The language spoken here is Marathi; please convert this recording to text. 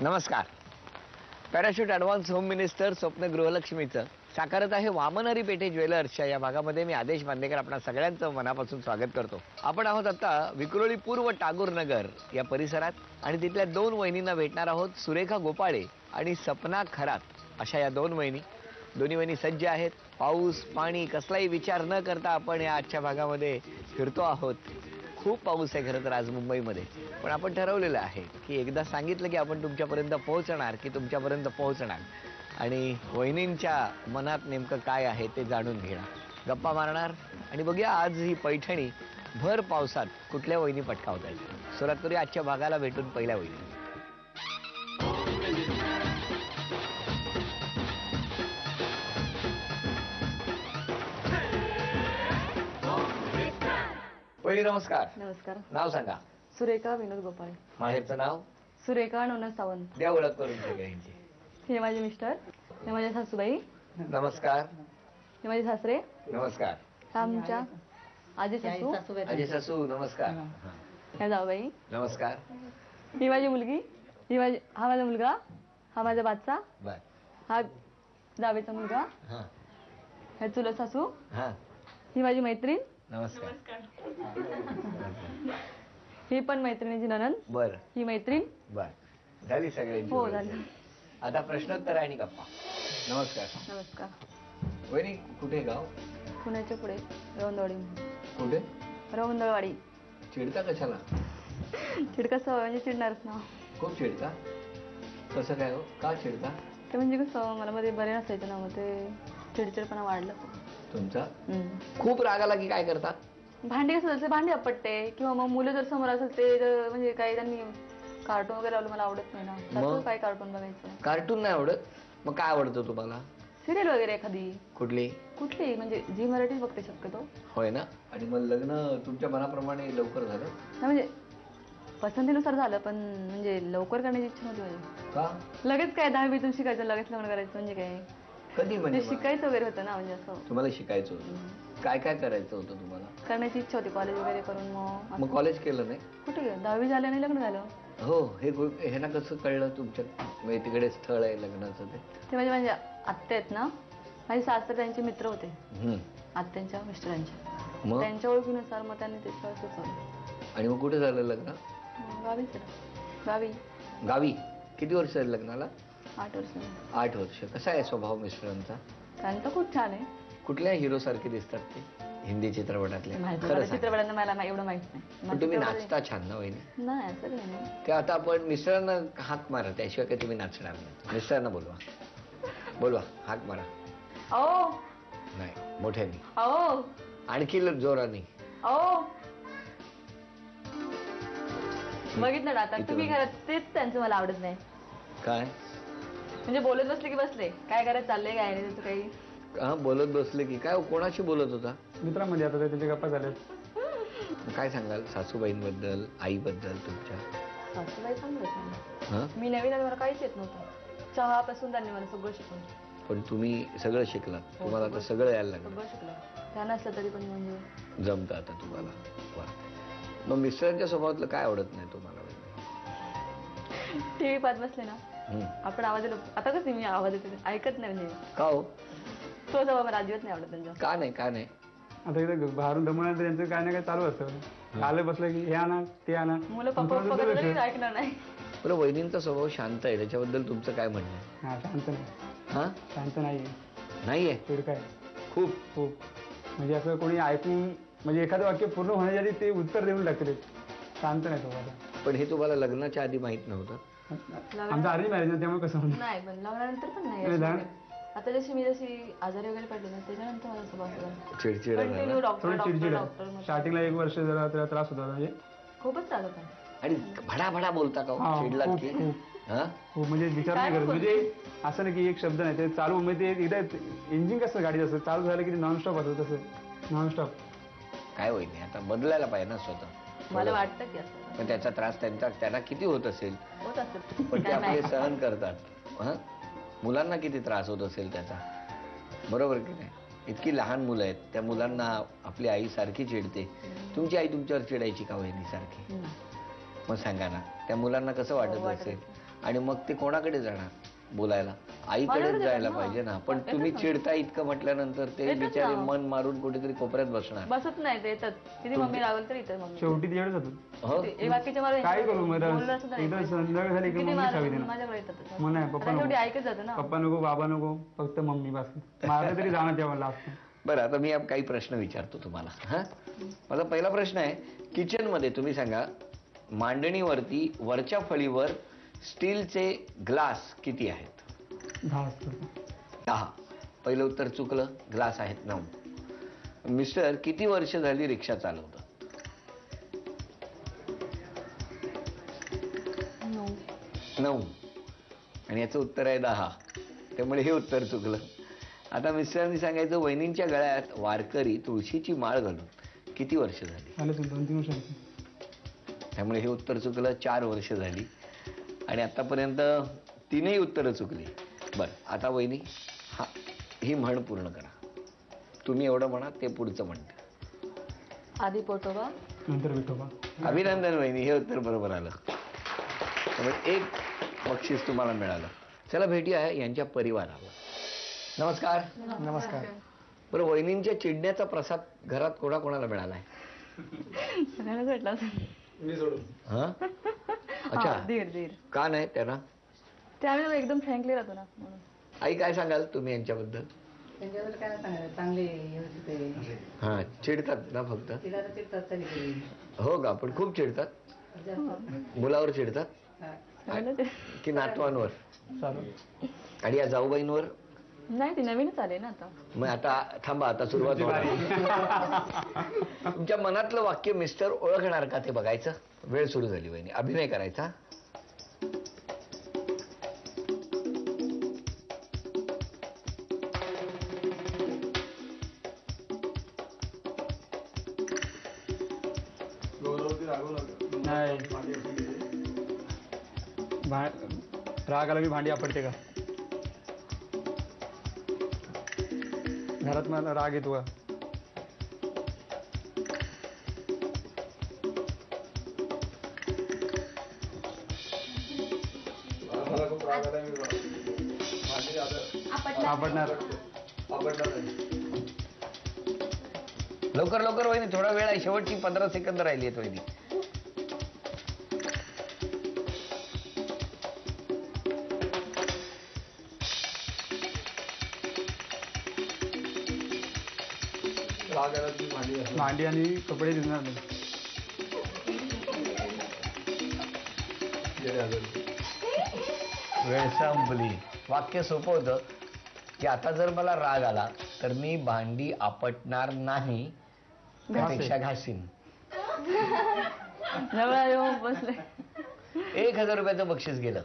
नमस्कार. पॅराशूट ॲडव्हान्स होम मिनिस्टर स्वप्न गृहलक्ष्मीचं साकारत आहे वामनहरी पेठे ज्वेलर्सच्या या भागामध्ये मी आदेश बांदेकर आपणा सगळ्यांचं मनापासून स्वागत करतो. आपण आहोत आता विक्रोळी पूर्व टागोर नगर या परिसरात आणि तिथल्या दोन वहिनींना भेटणार आहोत. सुरेखा गोपाळे आणि सपना खरात अशा या दोन वहिनी. दोन्ही वहिनी सज्ज आहेत. पाऊस पाणी कसलाही विचार न करता आपण या आजच्या भागामध्ये फिरतो आहोत. खूप पाऊस आहे खरं तर आज मुंबईमध्ये, पण आपण ठरवलेलं आहे की एकदा सांगितलं की आपण तुमच्यापर्यंत पोहोचणार की तुमच्यापर्यंत पोहोचणार आणि वहिनींच्या मनात नेमकं काय आहे ते जाणून घेणार, गप्पा मारणार आणि बघूया आज ही पैठणी भर पावसात कुठल्या वहिनी पटकावत आहेत. सुरुवात करूया आजच्या भागाला भेटून पहिल्या वहिनी. वहिनी नमस्कार. नमस्कार. नाव सांगा. सुरेखा विनोद गोपाळे. माहेरचं नाव? सुरेखा नवनाथ सावंत. द्या ओळख करून सगळ्यांची. हे माझे मिस्टर, हे माझ्या सासूबाई. नमस्कार. हे माझे सासरे. नमस्कार. हा आमच्या आजी सासू. आजी सासू नमस्कार. ह्या जाऊबाई. नमस्कार. ही माझी मुलगी, हा माझा मुलगा, हा माझा बादचा, बर. हा जावेचा मुलगा, हा ह्या चुलत सासू, हा. ही माझी मैत्रीण, नमस्कार. ही पण मैत्रिणीची ननंद, बर ही मैत्रीण. बर झाली सगळ्यांची. हो झाली. आता प्रश्नोत्तर आणि गप्पा. नमस्कार. नमस्कार. वहिनी कुठे गाव? पुण्याच्या पुढे रवंदवाडी. कुठे? रवंदवाडी. चिडता कशाला? चिडका सवय म्हणजे चिडणारच ना. खूप चिडता? कसं काय हो? का चिडता? ते म्हणजे कसं मला मध्ये बरे नसायचं ना, मग ते चिडचिडपणा वाढला तुमचा. खूप राग आला की काय करता? भांडी कसं असेल भांडी आपटते किंवा मग मुलं जर समोर असेल ते जर म्हणजे काही त्यांनी कार्टून वगैरे लावलं मला आवडत नाही ना. सारखं काय कार्टून बघायचं. कार्टून नाही आवडत? मग काय आवडतं तुम्हाला? सिरियल वगैरे एखादी. कुठली? कुठली म्हणजे जी मराठी बघते शक्यतो. होय ना. आणि मग लग्न तुमच्या मनाप्रमाणे लवकर झालं? नाही म्हणजे पसंतीनुसार झालं, पण म्हणजे लवकर करण्याची इच्छा नव्हती माझी. का? लगेच काय 10वीतून शिकायचं लगेच लग्न करायचं म्हणजे काय? कधी म्हणजे शिकायचं वगैरे होतं ना, म्हणजे असं. तुम्हाला शिकायचं होतं? काय काय करायचं होतं तुम्हाला? करण्याची इच्छा होती कॉलेज वगैरे करून. मग कॉलेज केलं नाही? कुठे 10वी झालं आणि लग्न झालं. हो. हे ना कसं कळलं तुमच्या म्हणजे तिकडे स्थळ आहे लग्नाचं? ते म्हणजे आत्या आहेत ना, माझे सासरे त्यांचे मित्र होते आत्यांच्या मिस्टरांचे. मग त्यांच्या ओळखीनुसार मग त्यांनी त्याच्यावर सुचवलं. आणि मग कुठे झालं लग्न? गावी. गावी. किती वर्ष झाली लग्नाला? 8 वर्ष. 8 वर्ष. कसा आहे स्वभाव मिस्टरांचा? त्यांचा खूप छान आहे. कुठल्या हिरो सारखे दिसतात ते हिंदी चित्रपटातले? चित्रपटांना मला एवढं माहित नाही. पण तुम्ही नाचता छान ना वहिनी? नाही असं नाही. ते आता आपण मिस्टरांना हाक मारा, त्याशिवाय काही तुम्ही नाचणार नाही. मिस्टरांना बोलवा हाक मारा. ओ नाही मोठ्यानी. ओ आणखी जोराने. ओ बघितलं ना आता तुम्ही घरात तेच त्यांचं मला आवडत नाही. काय म्हणजे बोलत बसले की बसले, काय करत चाललंय काय नाही त्याचं काही. हा बोलत बसले की काय? कोणाशी बोलत होता? मित्रांमध्ये. आता त्याच्या गप्पा झाल्यात. काय सांगाल सासूबाईंबद्दल, आईबद्दल तुमच्या? सासूबाई चांगलं. मी नवीन मला काहीच येत नव्हतं. चहापासून त्यांनी मला सगळं शिकवलं. पण तुम्ही सगळं शिकलात. तुम्हाला आता सगळं यायला लागलं. सगळं शिकलं. त्या नसलं तरी पण म्हणजे जमतं आता तुम्हाला. वा. मग मिस्टरांच्या स्वभावातलं काय आवडत नाही तुम्हाला? टीव्ही पाहत बसले ना आपण आवाज येतो. आता कसं मी आवाज येते ऐकत नाही म्हणजे. का हो? तो स्वभाव मला अजिबात नाही आवडत त्यांचा. का नाही? आता इथं बाहेरून दमवण्याचं त्यांचं काय ना काय चालू असतं. आलं बसलं की हे आणा ते आणा. मुलं पप्पा ऐकणार नाही. बरं. वहिनींचा स्वभाव शांत आहे, त्याच्याबद्दल तुमचं काय म्हणणं आहे? हा शांत नाही. हा शांत नाहीये. नाहीये? काय खूप खूप म्हणजे असं कोणी ऐकून म्हणजे एखादं वाक्य पूर्ण होण्याच्या आधी ते उत्तर देऊन टाकले. शांत नाही स्वभावाला. पण हे तुम्हाला लग्नाच्या आधी माहित नव्हतं? आमचं अरेंज मॅरेज ना, त्यामुळे कसं होतं नाही. पण लग्नानंतर पण नाही. आता जशी आजारी वगैरे पडली ना त्याच्यानंतर मला स्वभाव चिडचिड डॉक्टर. स्टार्टिंगला 1 वर्ष जरा त्रास होता. म्हणजे खूपच त्रास होता. आणि भडा बोलता का? चिडलात की? खूप म्हणजे विचार नाही करत. म्हणजे असं नाही की एक शब्द नाही ते चालू म्हणजे एकदा इंजिन कसं गाडी असं चालू झालं की नॉनस्टॉप असं तसं नॉनस्टॉप. काय होईल आता बदलायला पाहिजे ना स्वतः. मला वाटतं की असं. पण त्याचा त्रास त्यांना किती होत असेल? पण ते आपले सहन करतात. मुलांना किती त्रास होत असेल त्याचा? बरोबर की नाही? इतकी लहान मुलं आहेत, त्या मुलांना आपली आई सारखी चिडते. तुमची आई तुमच्यावर चिडायची का वहिनी सारखी? मग सांगा ना, त्या मुलांना कसं वाटत असेल? आणि मग ते कोणाकडे जाणार बोलायला? आईकडेच माझ्याकडे जायला जाणार, पाहिजे ना. हां. पण तुम्ही येतात ना. चिडता इतकं म्हटल्यानंतर ते येतात बिचारे ना. मन मारून कुठेतरी कोपऱ्यात बसणार. बसत नाही ते येतात. किती मम्मी रागवली तरी येतात मम्मी. शेवटी तिच्याकडे जातो. हो ते बाकीच्या मला काय करू मग बोललं असं नाही. एकदा संध्याकाळ झाली की किती मम्मीच हवी मार- ना. माझ्याकडे येतात. मग नाही आता पप्पा शेवटी नको. ऐकत जातं ना. पप्पा नको, बाबा नको, फक्त मम्मी बस. माझं तरी जाणं तेव्हा लास्ट. बरं, आता मी काही प्रश्न विचारतो तुम्हाला. हा, माझा पहिला प्रश्न आहे, किचन मध्ये तुम्ही सांगा, मांडणीवरती वरच्या फळीवर स्टीलचे ग्लास किती आहेत? 10 असतात. 10. पहिलं उत्तर चुकलं, ग्लास आहेत 9. मिस्टर किती वर्ष झाली रिक्षा चालवतात? 9. आणि याचं उत्तर आहे 10. त्यामुळे हे उत्तर चुकलं. आता मिस्टरांनी सांगायचं, वहिनींच्या गळ्यात वारकरी तुळशीची माळ घालून किती वर्ष झाली? आले 2-3 वर्ष. त्यामुळे हे उत्तर चुकलं. 4 वर्ष झाली. आणि आतापर्यंत 3ही उत्तरं चुकली. बरं, आता वहिनी ही म्हण पूर्ण करा. तुम्ही एवढं म्हणा, ते पुढचं म्हणते. आधी पोटोबा नंतर विठोबा. अभिनंदन वहिनी, हे उत्तर बरोबर आलं. त्यामुळे 1 बक्षीस तुम्हाला मिळालं. चला भेटूया यांच्या परिवाराला. नमस्कार. नमस्कार. बरं, वहिनींच्या चिडण्याचा प्रसाद घरात कोणाकोणाला मिळालाय? सगळ्यांनाच भेटला असेल. मी सोडून. हा, अच्छा. हा, धीर का नाही त्यांना? ते आम्ही एकदम फ्रँकली राहतो ना म्हणून. आई, काय सांगाल तुम्ही यांच्याबद्दल? त्यांच्याबद्दल काय सांगायचं, चांगले व्यवस्थित आहे. हा, चिडतात ना फक्त? तिला तर चिडतात तरी कधी. हो का? पण खूप चिडतात? जास्त. मुलावर चिडतात हा. सगळ्यांना ते- की नातवांवर? चालेल. आणि या जाऊबाईंवर? नाही, ती नवीनच आले ना आता. मग आता थांबा, आता सुरुवात होणार. तुमच्या मनातलं वाक्य मिस्टर ओळखणार का ते बघायचं. वेळ सुरू झाली वहिनी, अभिनय करायचा. नाही. राग आला मी भांडी आपटते का? घरात मला राग येतो का? आपटणार. लवकर लवकर वहिनी, थोडा वेळ आहे, शेवटची 15 सेकंद राहिली आहेत वहिनी. भांडी आणि कपडे धुणार नाही. वेळ संपली. वाक्य सोपं होतं की आता जर मला राग आला तर मी भांडी आपटणार नाही, त्यापेक्षा घासीन. जवळ येऊन बसले. 1000 रुपयाचं बक्षीस गेलं.